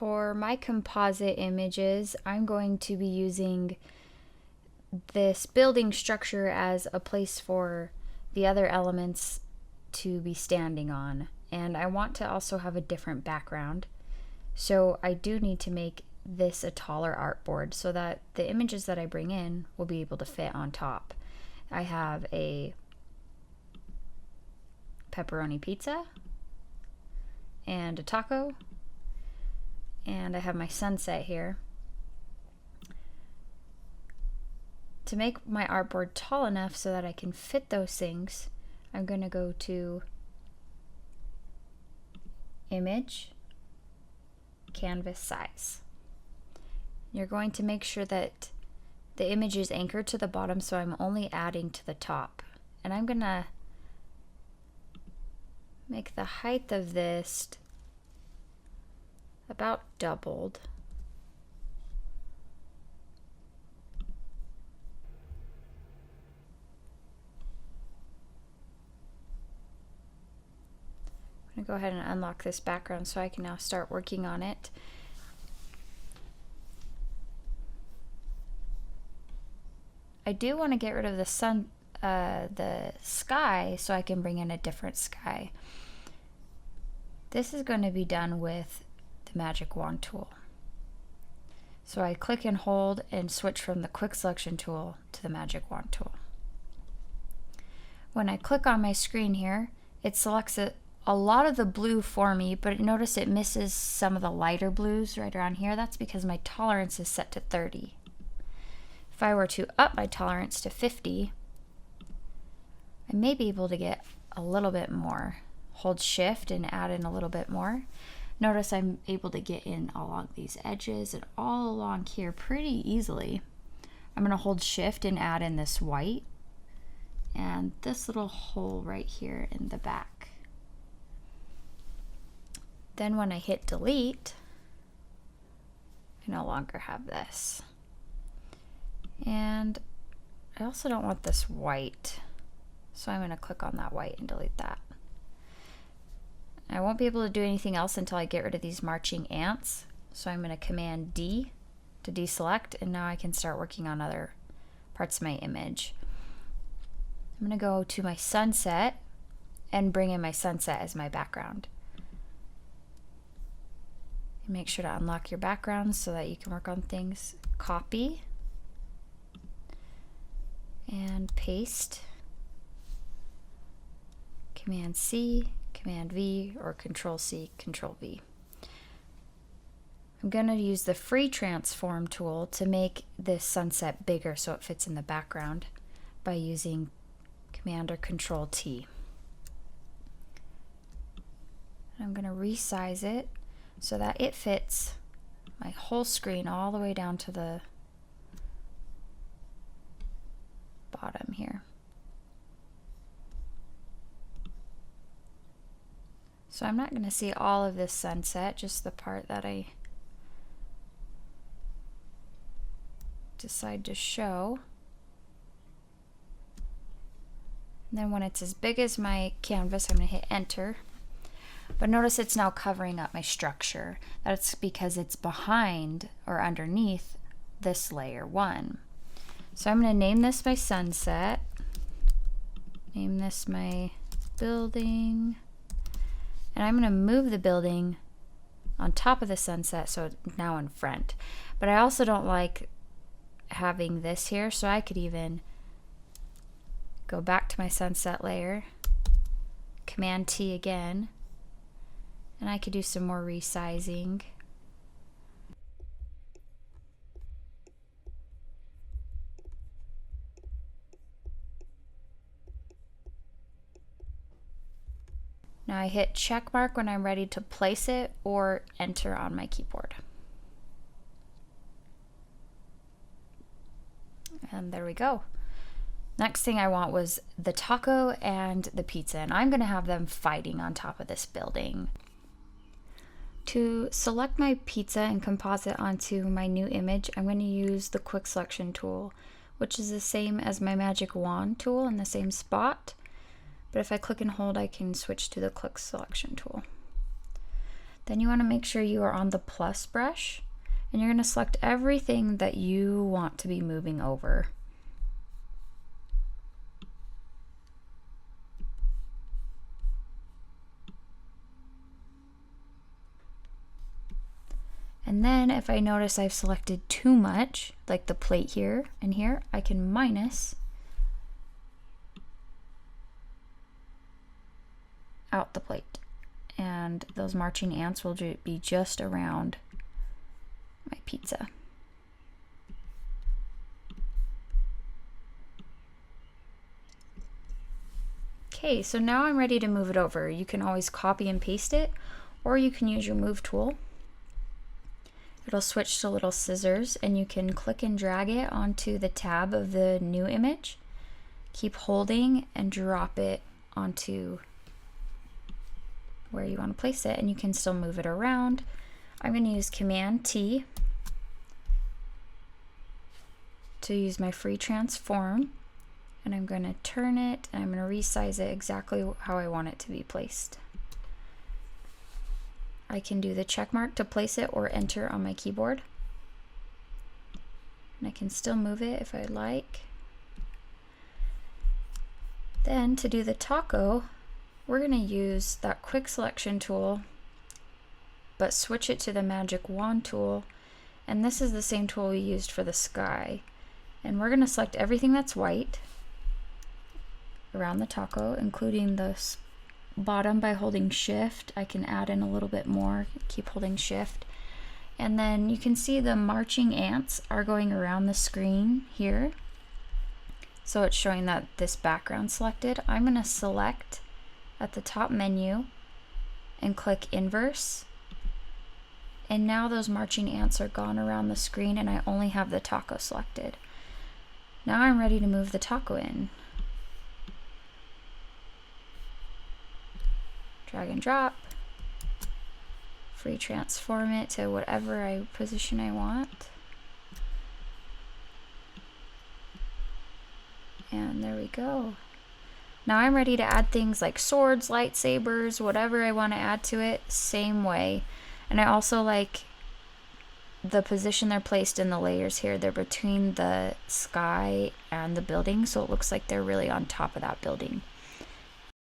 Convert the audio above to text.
For my composite images, I'm going to be using this building structure as a place for the other elements to be standing on. And I want to also have a different background. So I do need to make this a taller artboard so that the images that I bring in will be able to fit on top. I have a pepperoni pizza and a taco, and I have my sunset here. To make my artboard tall enough so that I can fit those things, I'm going to go to Image, Canvas Size. You're going to make sure that the image is anchored to the bottom, so I'm only adding to the top. And I'm going to make the height of this about doubled. I'm going to go ahead and unlock this background so I can now start working on it. I do want to get rid of the sky so I can bring in a different sky. This is going to be done with the magic wand tool. So I click and hold and switch from the quick selection tool to the magic wand tool. When I click on my screen here, it selects a lot of the blue for me, but notice it misses some of the lighter blues right around here. That's because my tolerance is set to 30. If I were to up my tolerance to 50, I may be able to get a little bit more. Hold shift and add in a little bit more. Notice I'm able to get in along these edges and all along here pretty easily. I'm going to hold shift and add in this white and this little hole right here in the back. Then when I hit delete, I no longer have this. And I also don't want this white, so I'm going to click on that white and delete that. I won't be able to do anything else until I get rid of these marching ants, so I'm going to Command D to deselect, and now I can start working on other parts of my image. I'm going to go to my sunset and bring in my sunset as my background. Make sure to unlock your backgrounds so that you can work on things. Copy and paste. Command C, Command V, or Control C, Control V. I'm going to use the free transform tool to make this sunset bigger so it fits in the background by using Command or Control T. I'm going to resize it so that it fits my whole screen all the way down to the bottom here. So I'm not going to see all of this sunset, just the part that I decide to show. And then when it's as big as my canvas, I'm going to hit enter. But notice it's now covering up my structure. That's because it's behind or underneath this layer 1. So I'm going to name this my sunset, name this my building, and I'm going to move the building on top of the sunset so it's now in front. But I also don't like having this here, so I could even go back to my sunset layer, Command T again, and I could do some more resizing. Now I hit check mark when I'm ready to place it or enter on my keyboard. And there we go. Next thing I want was the taco and the pizza, and I'm going to have them fighting on top of this building. To select my pizza and composite onto my new image, I'm going to use the quick selection tool, which is the same as my magic wand tool in the same spot. But if I click and hold, I can switch to the quick selection tool. Then you want to make sure you are on the plus brush, and you're going to select everything that you want to be moving over. And then if I notice I've selected too much, like the plate here and here, I can minus out the plate. And those marching ants will be just around my pizza. Okay, so now I'm ready to move it over. You can always copy and paste it, or you can use your move tool. It'll switch to little scissors, and you can click and drag it onto the tab of the new image. Keep holding and drop it onto where you want to place it, and you can still move it around. I'm going to use Command T to use my free transform, and I'm going to turn it, and I'm going to resize it exactly how I want it to be placed. I can do the check mark to place it or enter on my keyboard. And I can still move it if I'd like. Then to do the taco, we're going to use that quick selection tool, but switch it to the magic wand tool. And this is the same tool we used for the sky. And we're going to select everything that's white around the taco, including the bottom by holding shift. I can add in a little bit more, keep holding shift. And then you can see the marching ants are going around the screen here. So it's showing that this background selected. I'm going to select at the top menu and click inverse. And now those marching ants are gone around the screen, and I only have the taco selected. Now I'm ready to move the taco in. Drag and drop, free transform it to whatever position I want. And there we go. Now I'm ready to add things like swords, lightsabers, whatever I want to add to it, same way. And I also like the position they're placed in the layers here. They're between the sky and the building, so it looks like they're really on top of that building.